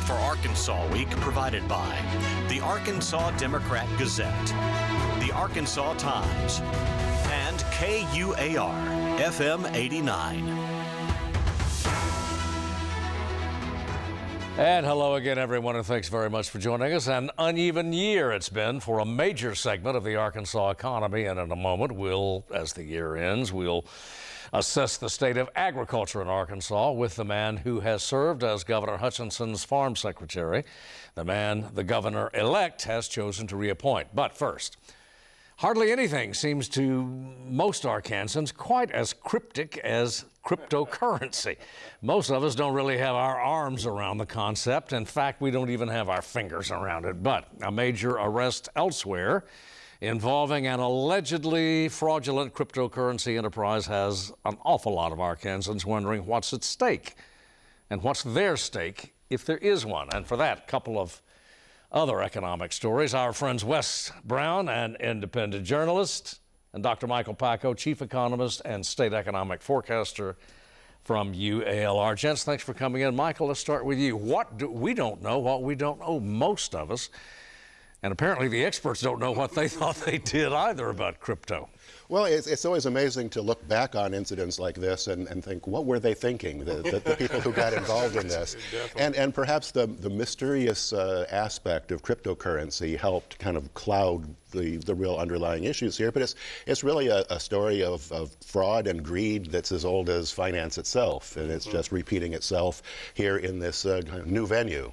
for Arkansas Week provided by the Arkansas Democrat Gazette, the Arkansas Times, and KUAR FM 89. And hello again, everyone, and thanks very much for joining us. An uneven year it's been for a major segment of the Arkansas economy, and in a moment, as the year ends, we'll assess the state of agriculture in Arkansas with the man who has served as Governor Hutchinson's farm secretary, the man the governor-elect has chosen to reappoint. But first, hardly anything seems to most Arkansans quite as cryptic as cryptocurrency. Most of us don't really have our arms around the concept. In fact, we don't even have our fingers around it. But a major arrest elsewhere involving an allegedly fraudulent cryptocurrency enterprise has an awful lot of Arkansans wondering what's at stake and what's their stake if there is one. And for that, a couple of other economic stories. Our friends Wesley Brown, an independent journalist, and Dr. Michael Pakko, chief economist and state economic forecaster from UALR. Gents, thanks for coming in. Michael, let's start with you. We don't know what we don't know, most of us. And apparently the experts don't know what they thought they did either about crypto. Well, it's always amazing to look back on incidents like this and think, what were they thinking, the people who got involved in this? And perhaps the mysterious aspect of cryptocurrency helped kind of cloud the real underlying issues here. But it's really a story of fraud and greed that's as old as finance itself. And it's just repeating itself here in this new venue.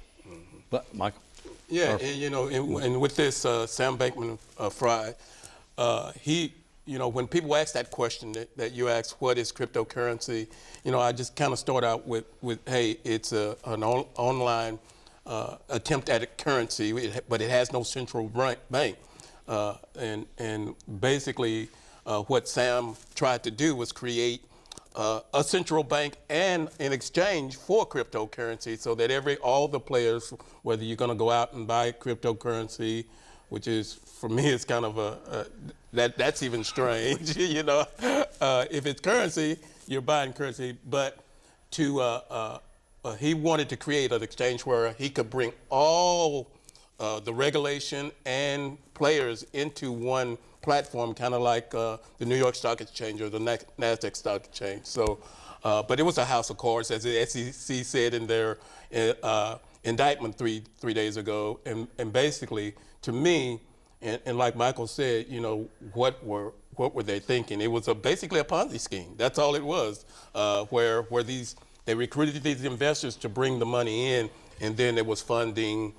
But, Michael? Yeah, and with this Sam Bankman-Fried, when people ask that question that you asked, what is cryptocurrency? I just kind of start out with hey, it's an online attempt at a currency, but it has no central bank. And basically, what Sam tried to do was create a central bank and an exchange for cryptocurrency, so that all the players, whether you're going to go out and buy cryptocurrency, which is, for me, it's kind of that's even strange, if it's currency, you're buying currency, but he wanted to create an exchange where he could bring all the regulation and players into one platform, kind of like the New York Stock Exchange or the NASDAQ Stock Exchange. So, but it was a house of cards, as the SEC said in their indictment three days ago. And basically, to me, and like Michael said, what were they thinking? It was basically a Ponzi scheme. That's all it was, where they recruited these investors to bring the money in, and then it was funding.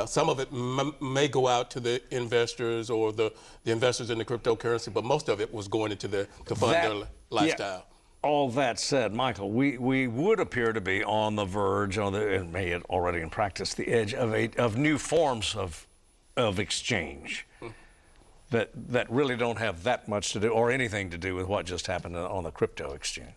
Some of it may go out to the investors or the investors in the cryptocurrency, but most of it was going into to fund their lifestyle. Yeah. All that said, Michael, we would appear to be on the verge, and may it already in practice, the edge of new forms of exchange that really don't have that much to do or anything to do with what just happened on the crypto exchange.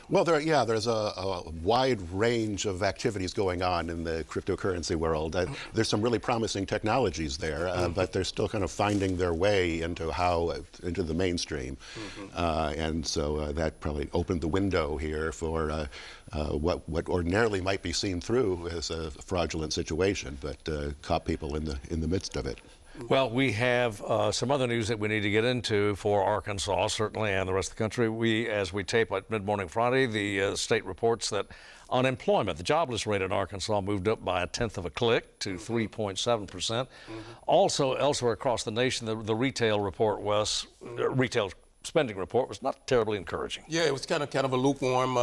Well, there's a wide range of activities going on in the cryptocurrency world. There's some really promising technologies there, but they're still kind of finding their way into the mainstream. And so that probably opened the window here for what ordinarily might be seen through as a fraudulent situation, but caught people in the midst of it. Well, we have some other news that we need to get into for Arkansas, certainly, and the rest of the country. As we tape at Mid-Morning Friday, the state reports that unemployment, the jobless rate in Arkansas, moved up by 1/10 of a click to 3.7%. Also, elsewhere across the nation, the retail report retail spending report was not terribly encouraging. Yeah, it was kind of a lukewarm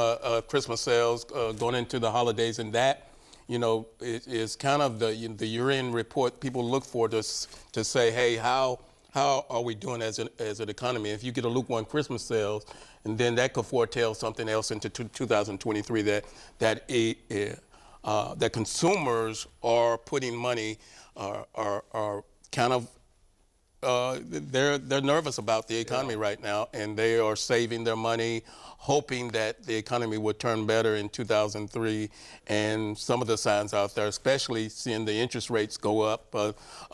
Christmas sales going into the holidays, and that, it is kind of the year-end report people look for to say, hey, how are we doing as an economy? If you get a lukewarm Christmas sales, and then that could foretell something else into 2023, that consumers are putting money, are kind of they're nervous about the economy right now, and they are saving their money, hoping that the economy would turn better in 2003. And some of the signs out there, especially seeing the interest rates go up.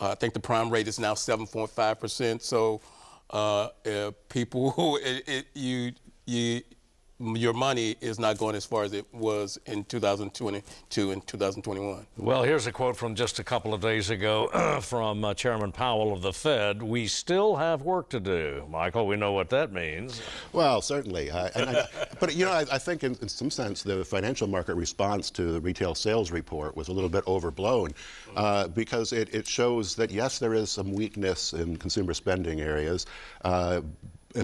I think the prime rate is now 7.5%. So people, your money is not going as far as it was in 2022 and 2021. Well, here's a quote from just a couple of days ago from Chairman Powell of the Fed. We still have work to do. Michael, we know what that means. Well, certainly. But, you know, I think in some sense the financial market response to the retail sales report was a little bit overblown because it shows that, yes, there is some weakness in consumer spending areas,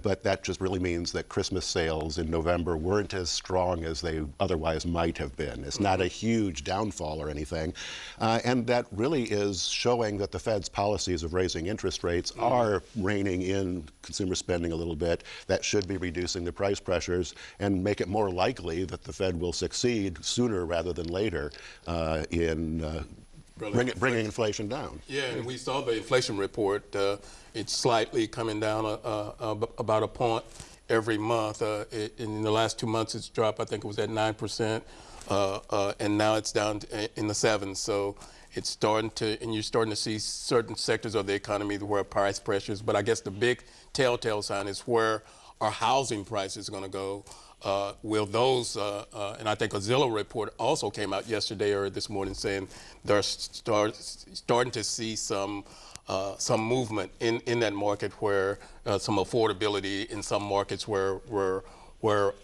but that just really means that Christmas sales in November weren't as strong as they otherwise might have been. It's not a huge downfall or anything. And that really is showing that the Fed's policies of raising interest rates are reining in consumer spending a little bit. That should be reducing the price pressures and make it more likely that the Fed will succeed sooner rather than later in bringing inflation down. Yeah, and we saw the inflation report. It's slightly coming down about a point every month. In the last 2 months, it's dropped. I think it was at 9%, and now it's down in the 7s. So it's starting to, and you're starting to see certain sectors of the economy where price pressures. But I guess the big telltale sign is where our housing prices going to go. Will those, and I think a Zillow report also came out yesterday or this morning saying they're starting to see some movement in that market where some affordability in some markets where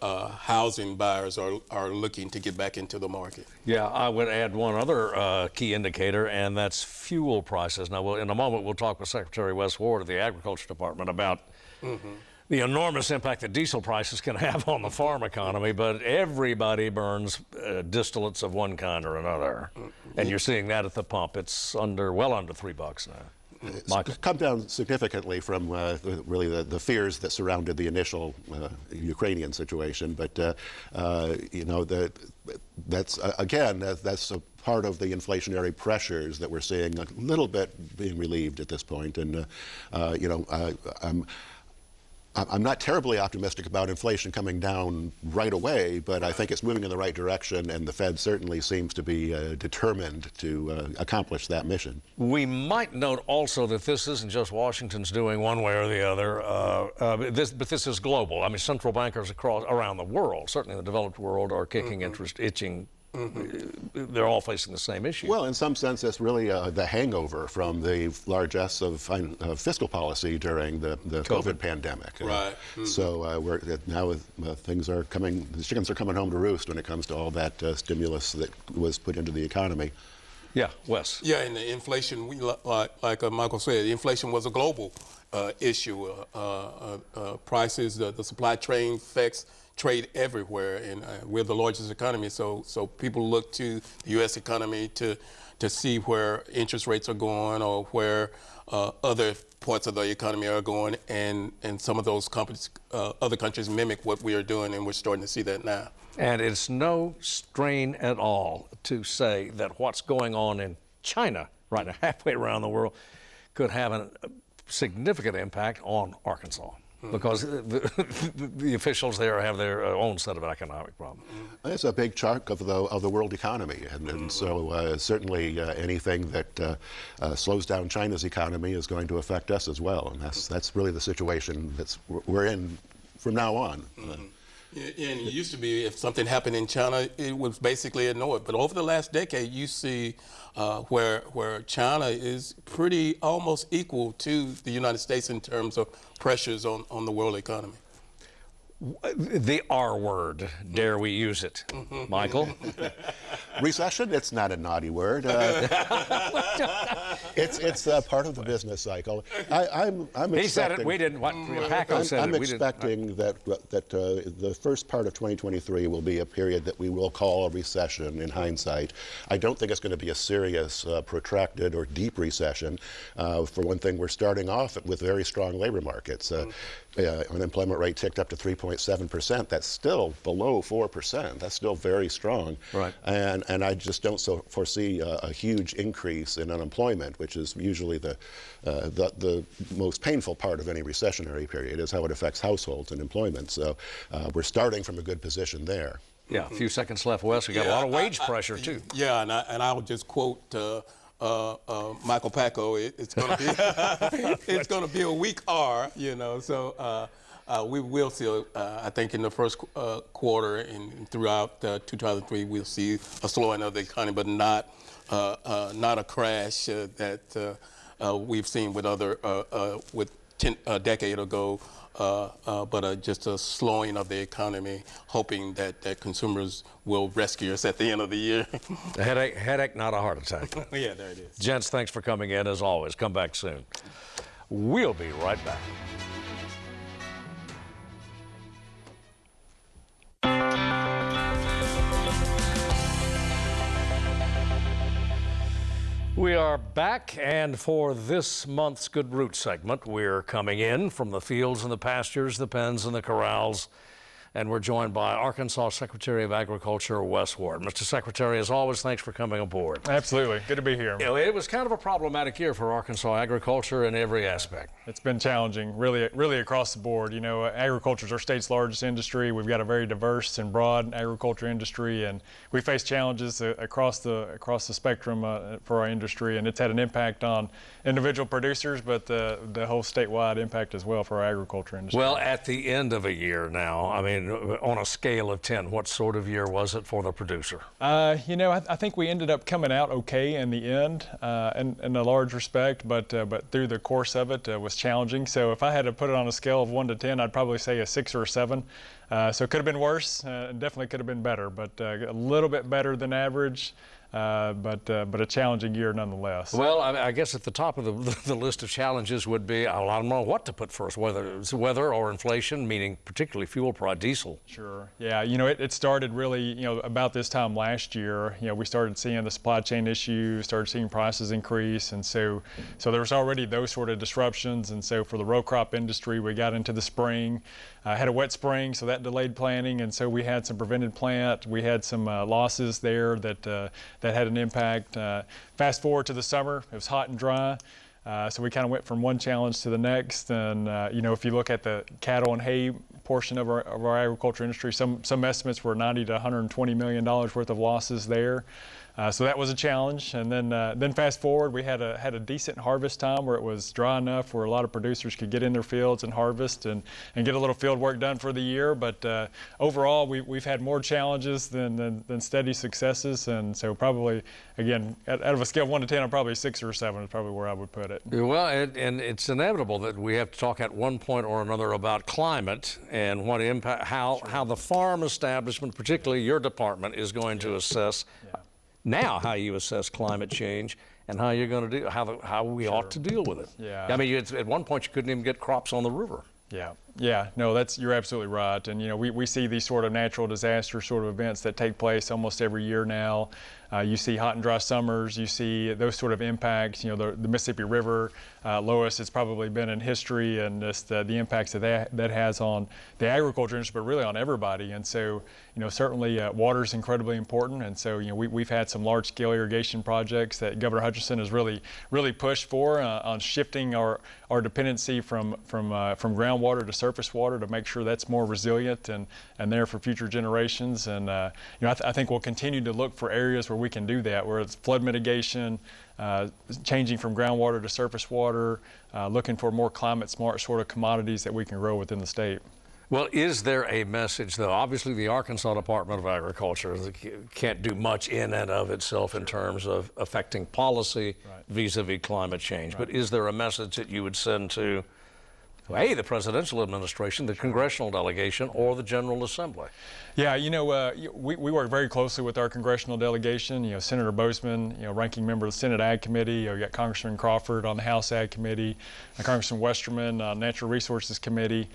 housing buyers are looking to get back into the market. Yeah, I would add one other key indicator, and that's fuel prices. Now, in a moment, we'll talk with Secretary Wes Ward of the Agriculture Department about the enormous impact that diesel prices can have on the farm economy, but everybody burns distillates of one kind or another. And you're seeing that at the pump. It's well under $3 now. It's come down significantly from really the fears that surrounded the initial Ukrainian situation. But, you know, that's, again, that's a part of the inflationary pressures that we're seeing a little bit being relieved at this point. And, you know, I'm not terribly optimistic about inflation coming down right away, but I think it's moving in the right direction, and the Fed certainly seems to be determined to accomplish that mission. We might note also that this isn't just Washington's doing one way or the other, but this is global. I mean, central bankers around the world, certainly in the developed world, are kicking interest, itching. They're all facing the same issue. Well, in some sense, it's really the hangover from the largesse of fiscal policy during the COVID pandemic. Right. So now things are coming, the chickens are coming home to roost when it comes to all that stimulus that was put into the economy. Yeah, Wes. Yeah, and the inflation, like Michael said, the inflation was a global issue. Prices, the supply chain effects, trade everywhere, and we're the largest economy, so people look to the U.S. economy to see where interest rates are going or where other parts of the economy are going, and some of those other countries mimic what we are doing, and we're starting to see that now. And it's no strain at all to say that what's going on in China right now, halfway around the world, could have a significant impact on Arkansas. Because the officials there have their own set of economic problems. It's a big chunk of the world economy, and so certainly anything that slows down China's economy is going to affect us as well, and that's really the situation we're in from now on. And it used to be if something happened in China, it was basically ignored. But over the last decade, you see where China is pretty almost equal to the United States in terms of pressures on the world economy. The R word, dare we use it? Michael? Recession? It's not a naughty word. It's part of the business cycle. I'm he said it. We didn't. What Pakko said I'm it. expecting that the first part of 2023 will be a period that we will call a recession in hindsight. I don't think it's going to be a serious, protracted, or deep recession. For one thing, we're starting off with very strong labor markets. Unemployment rate ticked up to 3.7%. That's still below 4%. That's still very strong. Right. And I just don't foresee a huge increase in unemployment, which is usually the most painful part of any recessionary period, is how it affects households and employment. So we're starting from a good position there. Yeah, a few seconds left, Wes. We got a lot of wage pressure too. Yeah, and I'll just quote Michael Pakko. It's going to be it's going to be a weak R, you know. So We will see, I think in the first quarter and throughout 2003, we'll see a slowing of the economy, but not a crash that we've seen with other, a decade ago, but just a slowing of the economy, hoping that consumers will rescue us at the end of the year. A headache, not a heart attack. Yeah, there it is. Gents, thanks for coming in as always. Come back soon. We'll be right back. We are back, and for this month's Good Root segment, we're coming in from the fields and the pastures, the pens and the corrals, and we're joined by Arkansas Secretary of Agriculture, Wes Ward. Mr. Secretary, as always, thanks for coming aboard. Absolutely. Good to be here. You know, it was kind of a problematic year for Arkansas agriculture in every aspect. It's been challenging, really across the board. You know, agriculture is our state's largest industry. We've got a very diverse and broad agriculture industry, and we face challenges across the spectrum for our industry, and it's had an impact on individual producers, but the whole statewide impact as well for our agriculture industry. Well, at the end of a year now, I mean, on a scale of 10, what sort of year was it for the producer? You know, I think we ended up coming out okay in the end, in a large respect, but through the course of it was challenging. So if I had to put it on a scale of 1 to 10, I'd probably say a 6 or a 7. So it could have been worse, and definitely could have been better, but a little bit better than average. But a challenging year nonetheless. Well, I guess at the top of the list of challenges would be, I don't know what to put first, whether it's weather or inflation, meaning particularly fuel price, diesel. Sure. Yeah, you know, it started really, you know, about this time last year. You know, we started seeing the supply chain issues, started seeing prices increase, and so there was already those sort of disruptions. And so for the row crop industry, we got into the spring, had a wet spring, so that delayed planting, and so we had some prevented plant. We had some losses there that had an impact. Fast forward to the summer, it was hot and dry, so we kind of went from one challenge to the next. And you know, if you look at the cattle and hay portion of our agriculture industry, some estimates were $90 to $120 million worth of losses there. So that was a challenge. And then fast forward, we had a decent harvest time where it was dry enough where a lot of producers could get in their fields and harvest and get a little field work done for the year. But overall, we've had more challenges than steady successes. And so probably, again, out of a scale of 1 to 10, I'm probably 6 or 7 is probably where I would put it. Well, and it's inevitable that we have to talk at one point or another about climate and what impact, how the farm establishment, particularly your department, is going to assess now how you assess climate change and how you're going to do, how we ought to deal with it. Yeah. I mean, at one point you couldn't even get crops on the river. Yeah, no, you're absolutely right. And you know, we see these sort of natural disaster sort of events that take place almost every year now. You see hot and dry summers, you see those sort of impacts. You know, the Mississippi River, lowest it's probably been in history, and just the impacts that has on the agriculture industry, but really on everybody. And so, you know, certainly water is incredibly important. And so, you know, we've had some large-scale irrigation projects that Governor Hutchinson has really pushed for on shifting our dependency from groundwater to surface water to make sure that's more resilient and there for future generations. And you know, I think we'll continue to look for areas where we can do that, where it's flood mitigation, changing from groundwater to surface water, looking for more climate smart sort of commodities that we can grow within the state. Well, is there a message, though? Obviously, the Arkansas Department of Agriculture can't do much in and of itself in terms of affecting policy vis-a-vis climate change. But is there a message that you would send to, A, the presidential administration, the congressional delegation, or the General Assembly? Yeah, you know, we work very closely with our congressional delegation. You know, Senator Bozeman, you know, ranking member of the Senate Ag Committee. You know, we got Congressman Crawford on the House Ag Committee, Congressman Westerman on Natural Resources Committee.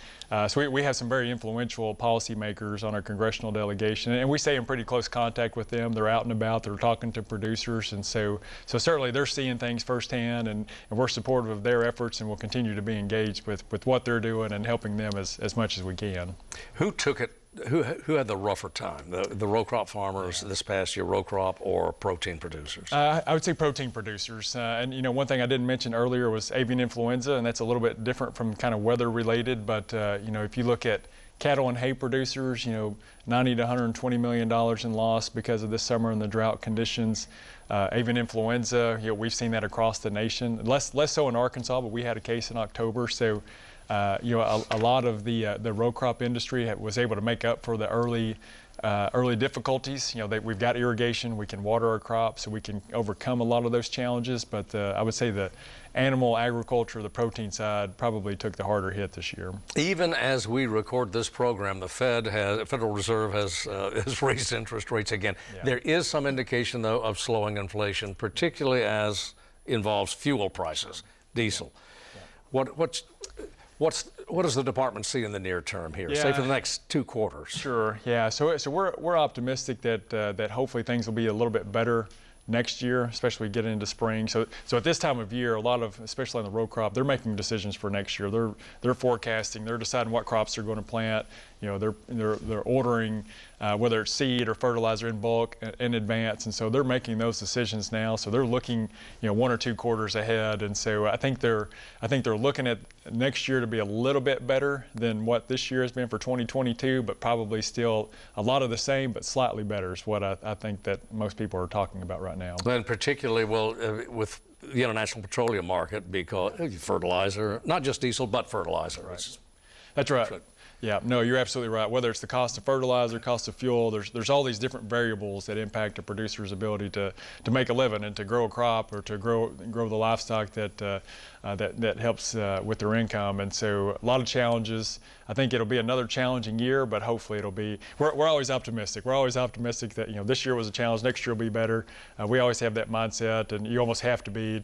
So we have some very influential policymakers on our congressional delegation, and we stay in pretty close contact with them. They're out and about. They're talking to producers, and so certainly they're seeing things firsthand, and we're supportive of their efforts, and we'll continue to be engaged with what they're doing and helping them as much as we can. Who took it? Who had the rougher time? The row crop farmers this past year, row crop, or protein producers? I would say protein producers. And you know, one thing I didn't mention earlier was avian influenza, and that's a little bit different from kind of weather related. But you know, if you look at cattle and hay producers, you know, $90 to $120 million in loss because of this summer and the drought conditions. Avian influenza, you know, we've seen that across the nation. Less so in Arkansas, but we had a case in October. So a lot of the row crop industry was able to make up for the early difficulties. We've got irrigation, we can water our crops, so we can overcome a lot of those challenges. But I would say the animal agriculture, the protein side, probably took the harder hit this year. Even as we record this program, the Federal Reserve has raised interest rates again. Yeah. There is some indication, though, of slowing inflation, particularly as involves fuel prices, diesel. Yeah. What does the department see in the near term here, say for the next 2 quarters? Sure, yeah. So we're optimistic that hopefully things will be a little bit better next year, especially getting into spring. So at this time of year, a lot of, especially on the row crop, they're making decisions for next year. They're forecasting, they're deciding what crops they're going to plant. They're ordering whether it's seed or fertilizer in bulk in advance, and so they're making those decisions now. So they're looking, 1 or 2 quarters ahead, and so I think they're looking at next year to be a little bit better than what this year has been for 2022, but probably still a lot of the same, but slightly better is what I think that most people are talking about right now. And particularly, with the international petroleum market, because fertilizer, not just diesel, but fertilizer. Right. That's right. Yeah, no, you're absolutely right. Whether it's the cost of fertilizer, cost of fuel, there's all these different variables that impact a producer's ability to make a living and to grow a crop or to grow the livestock that helps with their income. And so a lot of challenges. I think it'll be another challenging year, but hopefully it'll be. We're always optimistic. We're always optimistic that this year was a challenge, next year will be better. We always have that mindset, and you almost have to be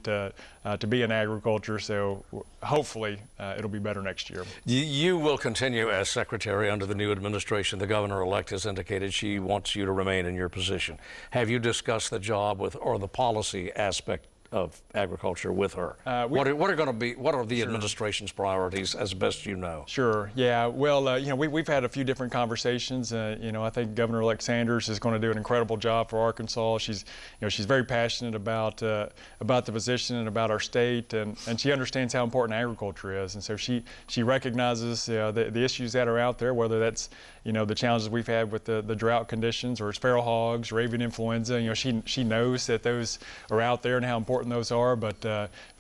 in agriculture. So hopefully it'll be better next year. You will continue as Secretary under the new administration. The governor-elect has indicated she wants you to remain in your position. Have you discussed the job or the policy aspect of agriculture with her? What are the administration's priorities as best you know? Sure. Yeah. Well, we've had a few different conversations. I think Governor-elect Sanders is going to do an incredible job for Arkansas. She's very passionate about the position and about our state, and she understands how important agriculture is, and so she recognizes the issues that are out there, whether that's the challenges we've had with the drought conditions, or it's feral hogs, or avian influenza. She knows that those are out there and how important those are, but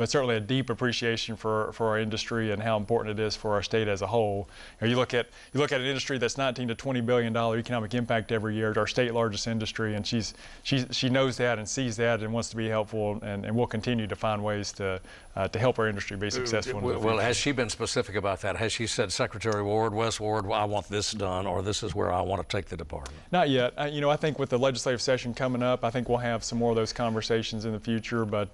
certainly a deep appreciation for our industry and how important it is for our state as a whole. You look at an industry that's $19 to $20 billion economic impact every year. It's our state largest industry, and she knows that and sees that and wants to be helpful, and will continue to find ways to help our industry be successful. Well, has she been specific about that? Has she said, Secretary Ward, Wes Ward, I want this done, or this is where I want to take the department? Not yet. I think with the legislative session coming up, I think we'll have some more of those conversations in the future, but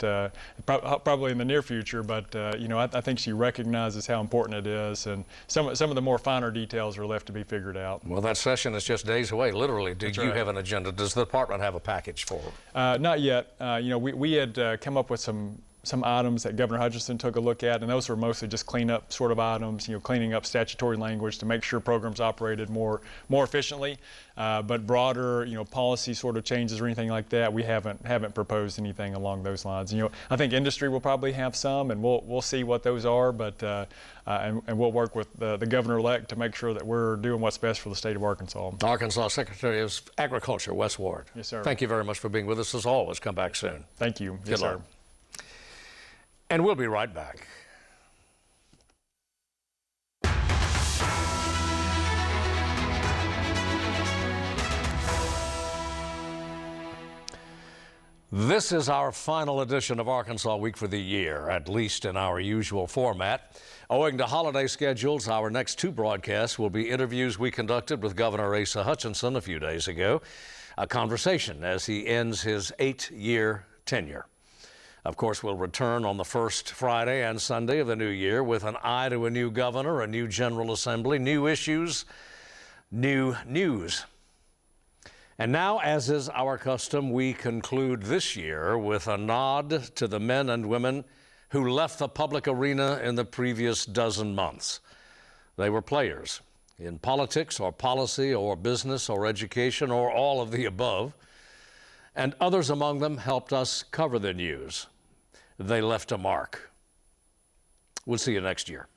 probably in the near future. But I think she recognizes how important it is, and some of the more finer details are left to be figured out. Well, that session is just days away, literally. Do you have an agenda? Does the department have a package for her? Not yet. We had come up with some items that Governor Hutchinson took a look at, and those were mostly just cleanup sort of items, cleaning up statutory language to make sure programs operated more efficiently. But broader, policy sort of changes or anything like that, we haven't proposed anything along those lines. I think industry will probably have some, and we'll see what those are, but and we'll work with the governor-elect to make sure that we're doing what's best for the state of Arkansas. Arkansas Secretary of Agriculture, Wes Ward. Yes, sir. Thank you very much for being with us as always. Come back soon. Thank you. Yes, sir. And we'll be right back. This is our final edition of Arkansas Week for the year, at least in our usual format. Owing to holiday schedules, our next 2 broadcasts will be interviews we conducted with Governor Asa Hutchinson a few days ago, a conversation as he ends his 8-year tenure. Of course, we'll return on the first Friday and Sunday of the new year with an eye to a new governor, a new General Assembly, new issues, new news. And now, as is our custom, we conclude this year with a nod to the men and women who left the public arena in the previous dozen months. They were players in politics or policy or business or education or all of the above, and others among them helped us cover the news. They left a mark. We'll see you next year.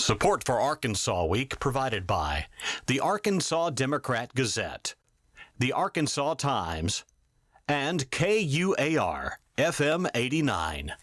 Support for Arkansas Week provided by the Arkansas Democrat Gazette, the Arkansas Times, and KUAR FM 89.